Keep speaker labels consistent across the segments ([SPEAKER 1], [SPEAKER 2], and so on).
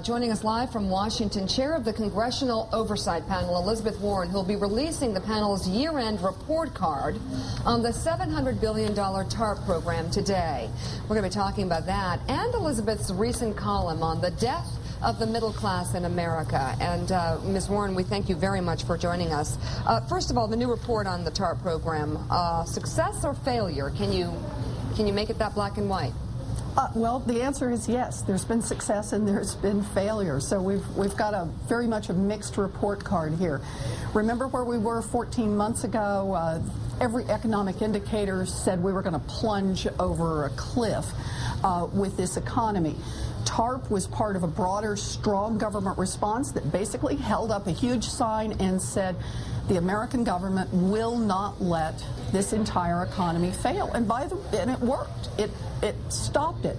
[SPEAKER 1] Joining us live from Washington, Chair of the Congressional Oversight Panel, Elizabeth Warren, who will be releasing the panel's year-end report card on the $700 billion TARP program today. We're going to be talking about that and Elizabeth's recent column on the death of the middle class in America. And Ms. Warren, we thank you very much for joining us. First of all, the new report on the TARP program, success or failure? Can you make it that black and white?
[SPEAKER 2] Well, the answer is yes. There's been success and there's been failure. So we've got a very much a mixed report card here. Remember where we were 14 months ago? Every economic indicator said we were going to plunge over a cliff with this economy. TARP was part of a broader, strong government response that basically held up a huge sign and said, the American government will not let this entire economy fail. And it worked. It stopped it.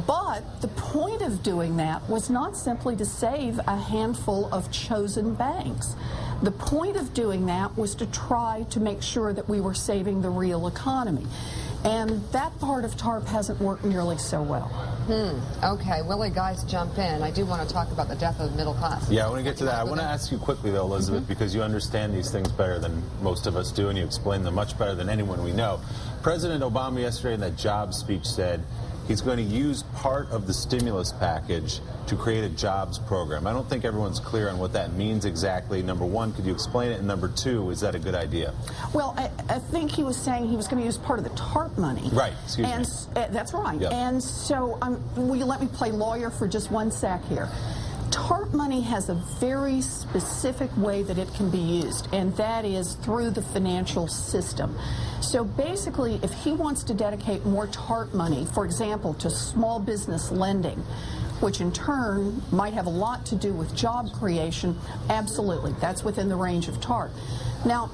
[SPEAKER 2] But the point of doing that was not simply to save a handful of chosen banks. The point of doing that was to try to make sure that we were saving the real economy. And that part of TARP hasn't worked nearly so well.
[SPEAKER 1] Okay, Willie, guys, jump in. I do want to talk about the death of the middle class.
[SPEAKER 3] Yeah, I want to get to that. I want to ask you quickly, though, Elizabeth, because you understand these things better than most of us do, and you explain them much better than anyone we know. President Obama yesterday in that job speech said he's going to use part of the stimulus package to create a jobs program. I don't think everyone's clear on what that means exactly. Number one, could you explain it? And number two, is that a good idea?
[SPEAKER 2] Well, I think he was saying he was going to use part of the TARP money.
[SPEAKER 3] Right, excuse me.
[SPEAKER 2] That's right.
[SPEAKER 3] Yep.
[SPEAKER 2] And so will you let me play lawyer for just one sec here? TARP money has a very specific way that it can be used, and that is through the financial system. So basically, if he wants to dedicate more TARP money, for example, to small business lending, which in turn might have a lot to do with job creation, absolutely, that's within the range of TARP. Now,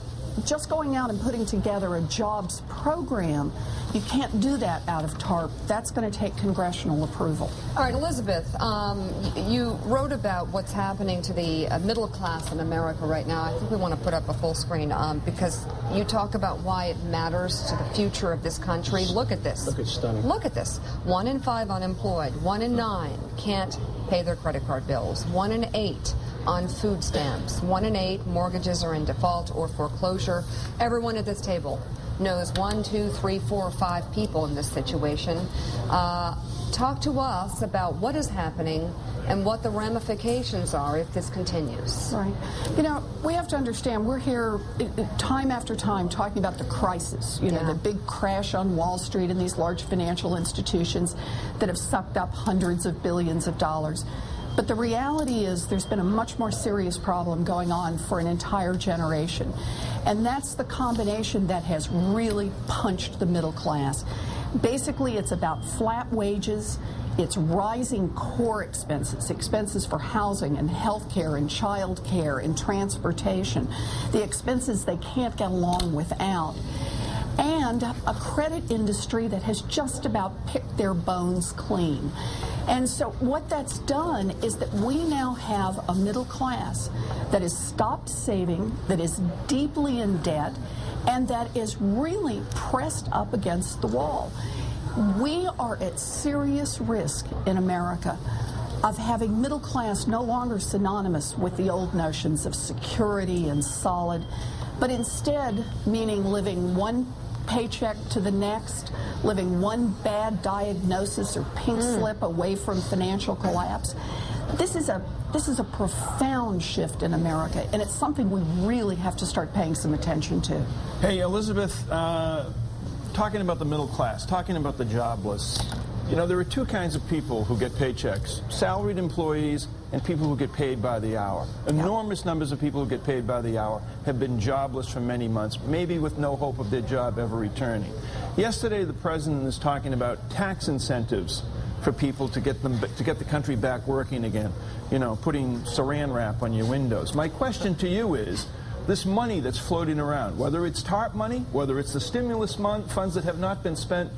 [SPEAKER 2] just going out and putting together a jobs program, you can't do that out of TARP. That's going to take congressional approval.
[SPEAKER 1] All right, Elizabeth, you wrote about what's happening to the middle class in America right now. I think we want to put up a full screen because you talk about why it matters to the future of this country. Look at this.
[SPEAKER 4] Look, it's stunning.
[SPEAKER 1] Look at this. 1 in 5 unemployed. 1 in 9 can't pay their credit card bills. 1 in 8 on food stamps. 1 in 8 mortgages are in default or foreclosure. Everyone at this table knows 1, 2, 3, 4, or 5 people in this situation. Talk to us about what is happening and what the ramifications are if this continues.
[SPEAKER 2] Right. You know, we have to understand we're here time after time talking about the crisis, you know, the big crash on Wall Street and these large financial institutions that have sucked up hundreds of billions of dollars. But the reality is there's been a much more serious problem going on for an entire generation. And that's the combination that has really punched the middle class. Basically, it's about flat wages, it's rising core expenses, expenses for housing and health care and child care and transportation, the expenses they can't get along without, and a credit industry that has just about picked their bones clean. And so what that's done is that we now have a middle class that has stopped saving, that is deeply in debt, and that is really pressed up against the wall. We are at serious risk in America of having middle class no longer synonymous with the old notions of security and solid, but instead meaning living one paycheck to the next, living one bad diagnosis or pink slip away from financial collapse. This is a profound shift in America, and it's something we really have to start paying some attention to.
[SPEAKER 4] Hey, Elizabeth, talking about the middle class, talking about the jobless, you know, there are two kinds of people who get paychecks: salaried employees and people who get paid by the hour. Enormous numbers of people who get paid by the hour have been jobless for many months, maybe with no hope of their job ever returning. Yesterday, the president is talking about tax incentives for people to get the country back working again. You know, putting saran wrap on your windows. My question to you is, this money that's floating around, whether it's TARP money, whether it's the stimulus funds that have not been spent,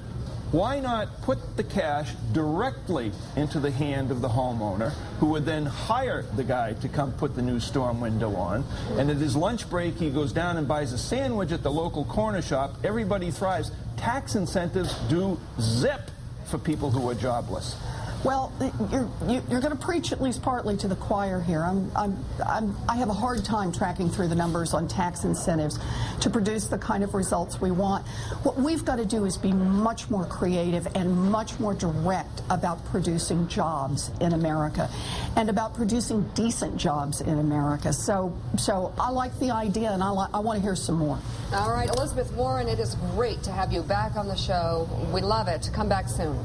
[SPEAKER 4] why not put the cash directly into the hand of the homeowner, who would then hire the guy to come put the new storm window on, and at his lunch break he goes down and buys a sandwich at the local corner shop. Everybody thrives. Tax incentives do zip for people who are jobless.
[SPEAKER 2] Well, you're going to preach at least partly to the choir here. I have a hard time tracking through the numbers on tax incentives to produce the kind of results we want. What we've got to do is be much more creative and much more direct about producing jobs in America and about producing decent jobs in America. So I like the idea, and I want to hear some more.
[SPEAKER 1] All right, Elizabeth Warren, it is great to have you back on the show. We love it. Come back soon.